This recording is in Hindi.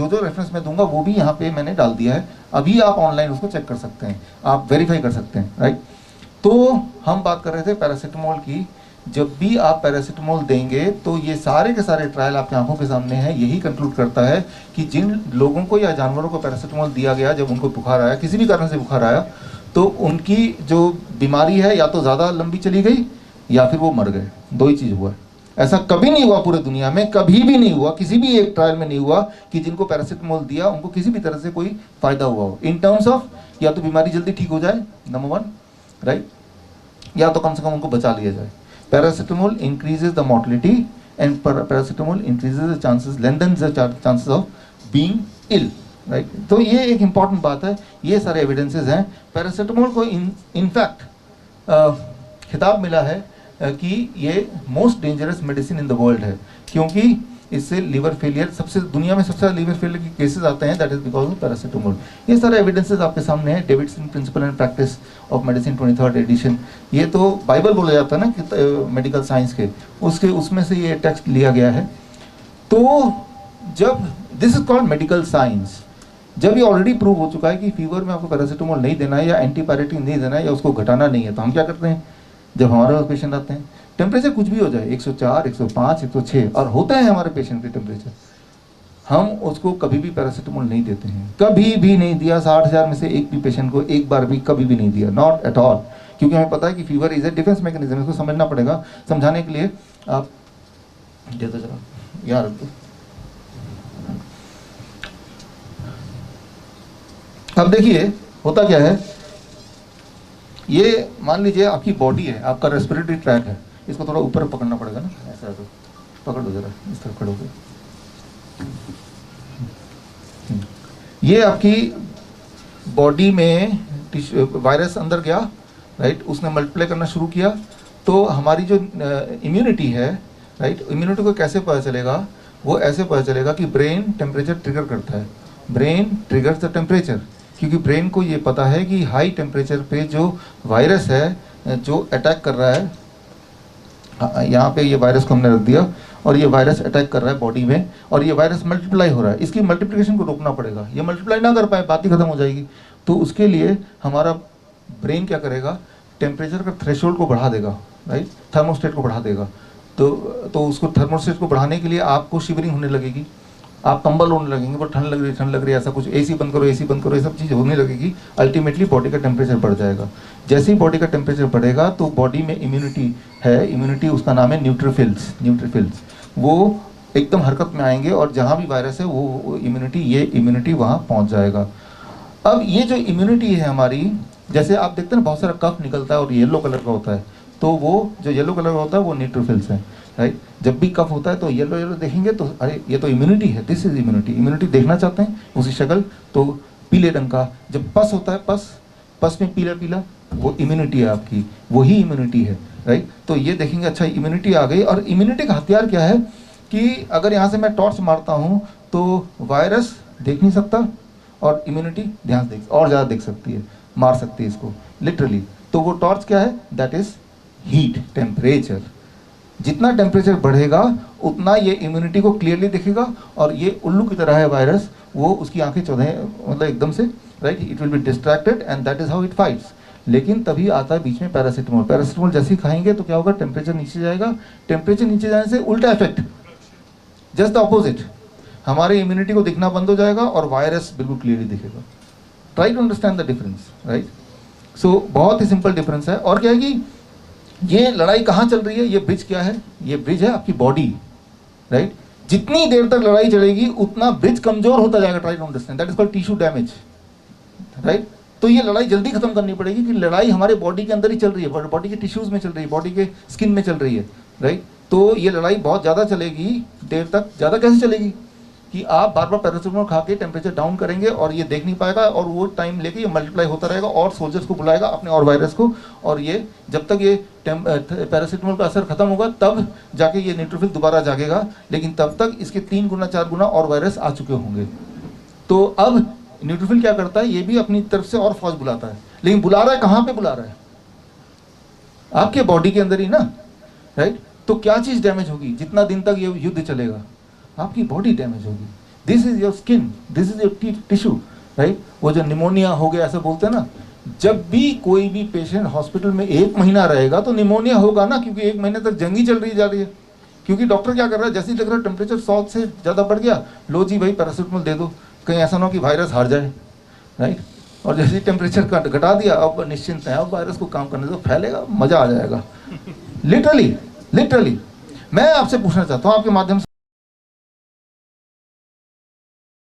जो जो रेफरेंस मैं दूंगा वो भी यहाँ पे मैंने डाल दिया है, अभी आप ऑनलाइन उसको चेक कर सकते हैं, आप वेरीफाई कर सकते हैं, राइट। तो हम बात कर रहे थे पैरासीटामोल की। जब भी आप पैरासीटामोल देंगे तो ये सारे के सारे ट्रायल आपकी आंखों के सामने हैं, यही कंक्लूड करता है कि जिन लोगों को या जानवरों को पैरासीटामोल दिया गया, जब उनको बुखार आया, किसी भी कारण से बुखार आया, तो उनकी जो बीमारी है या तो ज़्यादा लंबी चली गई या फिर वो मर गए। दो ही चीज़ हुआ है। ऐसा कभी नहीं हुआ पूरे दुनिया में, कभी भी नहीं हुआ, किसी भी एक ट्रायल में नहीं हुआ कि जिनको पैरासीटामोल दिया उनको किसी भी तरह से कोई फायदा हुआ हो, इन टर्म्स ऑफ या तो बीमारी जल्दी ठीक हो जाए, नंबर वन, राइट, या तो कम से कम उनको बचा लिया जाए। Paracetamol increases the mortality and paracetamol increases the chances, lengthens the chances of being ill, right. तो ये एक इंपॉर्टेंट बात है, ये सारे एविडेंसेस हैं। पैरासीटामोल को इनफैक्ट खिताब मिला है कि ये most dangerous medicine in the world है, क्योंकि इससे लीवर फेलियर, सबसे दुनिया में सबसे ज़्यादा लीवर फेलियर के केसेस आते हैं, that is because of paracetamol. ये सारे एविडेंसेस आपके सामने हैं, Davidson principle and practice of medicine 23rd edition, ये तो बाइबल बोला जाता है ना कि मेडिकल साइंस के, उसमें से ये टेक्स्ट लिया गया है। तो जब this is called medical science, जब ये ऑलरेडी प्रूव हो चुका है कि फीवर में आपको पैरासीटामोल नहीं देना है या एंटीपायरेटिक नहीं देना है या उसको घटाना नहीं है, तो हम क्या करते हैं जब हमारे पास पेशेंट आते हैं, टेम्परेचर कुछ भी हो जाए, 104, 105, 106, और होता है हमारे पेशेंट के टेम्परेचर, हम उसको कभी भी पैरासीटामोल नहीं देते हैं, कभी भी नहीं दिया। 60,000 में से एक भी पेशेंट को एक बार भी कभी भी नहीं दिया, नॉट एट ऑल, क्योंकि हमें पता है कि fever is a defence mechanism, इसको समझना पड़ेगा। समझाने के लिए आप दे दो जरा यार, अब देखिए होता क्या है, ये मान लीजिए आपकी बॉडी है, आपका रेस्पिरेटरी ट्रैक है, इसको थोड़ा ऊपर पकड़ना पड़ेगा ना, ऐसा तो पकड़ दो जरा, इस तरफ खड़े होकर। ये आपकी बॉडी में वायरस अंदर गया, राइट, उसने मल्टीप्लाई करना शुरू किया, तो हमारी जो इम्यूनिटी है, राइट, इम्यूनिटी को कैसे पता चलेगा, वो ऐसे पता चलेगा कि ब्रेन टेम्परेचर ट्रिगर करता है, ब्रेन ट्रिगर्स द टेम्परेचर, क्योंकि ब्रेन को ये पता है कि हाई टेम्परेचर पे जो वायरस है जो अटैक कर रहा है, यहाँ पे ये वायरस को हमने रख दिया और ये वायरस अटैक कर रहा है बॉडी में, और ये वायरस मल्टीप्लाई हो रहा है, इसकी मल्टीप्लिकेशन को रोकना पड़ेगा, ये मल्टीप्लाई ना कर पाए बात ही खत्म हो जाएगी। तो उसके लिए हमारा ब्रेन क्या करेगा, टेम्परेचर का थ्रेशोल्ड को बढ़ा देगा, राइट, थर्मोस्टेट को बढ़ा देगा। तो उसको थर्मोस्टेट को बढ़ाने के लिए आपको शिवरिंग होने लगेगी, आप कंबल ओढ़ने लगेंगे, पर ठंड लग रही है, ऐसा कुछ, एसी बंद करो, ये सब चीज़ होने लगेगी, अल्टीमेटली बॉडी का टेम्परेचर बढ़ जाएगा। जैसे ही बॉडी का टेम्परेचर बढ़ेगा तो बॉडी में इम्यूनिटी है, इम्यूनिटी उसका नाम है न्यूट्रोफिल्स, वो एकदम हरकत में आएंगे और जहाँ भी वायरस है वो इम्यूनिटी वहाँ पहुँच जाएगा। अब ये जो इम्यूनिटी है हमारी, जैसे आप देखते हैं बहुत सारा कफ निकलता है और येलो कलर का होता है, तो वो जो येलो कलर का होता है वो न्यूट्रोफिल्स है, राइट। जब भी कफ होता है तो येलो देखेंगे तो अरे ये तो इम्यूनिटी है, दिस इज इम्यूनिटी देखना चाहते हैं उसी शक्ल, तो पीले रंग का। जब पस होता है, पस में पीला, वो इम्यूनिटी है आपकी, वही इम्यूनिटी है, राइट। तो ये देखेंगे, अच्छा इम्यूनिटी आ गई। और इम्यूनिटी का हथियार क्या है कि अगर यहाँ से मैं टॉर्च मारता हूँ तो वायरस देख नहीं सकता और इम्यूनिटी ध्यान और ज़्यादा देख सकती है, मार सकती है इसको लिटरली। तो वो टॉर्च क्या है, दैट इज हीट, टेम्परेचर। जितना टेम्परेचर बढ़ेगा उतना ये इम्यूनिटी को क्लियरली दिखेगा, और ये उल्लू की तरह है वायरस, वो उसकी आंखें चौधे मतलब एकदम से, right, it will be distracted and that is how it fights. लेकिन तभी आता है बीच में पैरासीटामोल जैसे ही खाएंगे तो क्या होगा, टेम्परेचर नीचे जाएगा, टेम्परेचर नीचे जाने से उल्टा इफेक्ट, जस्ट द ऑपोजिट, हमारे इम्यूनिटी को दिखना बंद हो जाएगा और वायरस बिल्कुल क्लियरली दिखेगा। Try to understand the difference, right. So बहुत ही सिंपल डिफरेंस है। और क्या है कि ये लड़ाई कहाँ चल रही है, ये ब्रिज क्या है, ये ब्रिज है आपकी बॉडी, राइट। जितनी देर तक लड़ाई चलेगी उतना ब्रिज कमजोर होता जाएगा, try to understand, that is called tissue damage, right. तो ये लड़ाई जल्दी खत्म करनी पड़ेगी कि लड़ाई हमारे बॉडी के अंदर ही चल रही है, बॉडी के टिश्यूज में चल रही है, बॉडी के स्किन में चल रही है, राइट। तो ये लड़ाई बहुत ज़्यादा चलेगी, देर तक। ज़्यादा कैसे चलेगी कि आप बार बार पैरासीटामोल खा के टेम्परेचर डाउन करेंगे और ये देख नहीं पाएगा, और वो टाइम लेके ये मल्टीप्लाई होता रहेगा और सोल्जर्स को बुलाएगा अपने और वायरस को, और ये जब तक ये पैरासीटामोल का असर खत्म होगा तब जाके ये न्यूट्रोफिल दोबारा जागेगा, लेकिन तब तक इसके 3 गुना 4 गुना और वायरस आ चुके होंगे। तो अब न्यूट्रोफिल क्या करता है, ये भी अपनी तरफ से और फौज बुलाता है, लेकिन बुला रहा है कहाँ पे बुला रहा है, आपके बॉडी के अंदर ही ना, राइट। तो क्या चीज़ डैमेज होगी, जितना दिन तक ये युद्ध चलेगा आपकी बॉडी डैमेज होगी, this is your skin, this is your tissue, right. वो जो निमोनिया हो गया ऐसे बोलते हैं ना, जब भी कोई भी पेशेंट हॉस्पिटल में 1 महीना रहेगा तो निमोनिया होगा ना, क्योंकि 1 महीने तक जंग ही चल रही जा रही है। क्योंकि डॉक्टर क्या कर रहा है, जैसे ही लग रहा है टेम्परेचर 100 से ज़्यादा बढ़ गया, लो जी भाई पैरासीटामोल दे दो, कहीं ऐसा ना हो कि वायरस हार जाए, राइट। और जैसे ही टेम्परेचर घटा दिया, अब निश्चिंत है, अब वायरस को काम करने दो, फैलेगा, मजा आ जाएगा। लिटरली मैं आपसे पूछना चाहता हूँ आपके माध्यम से।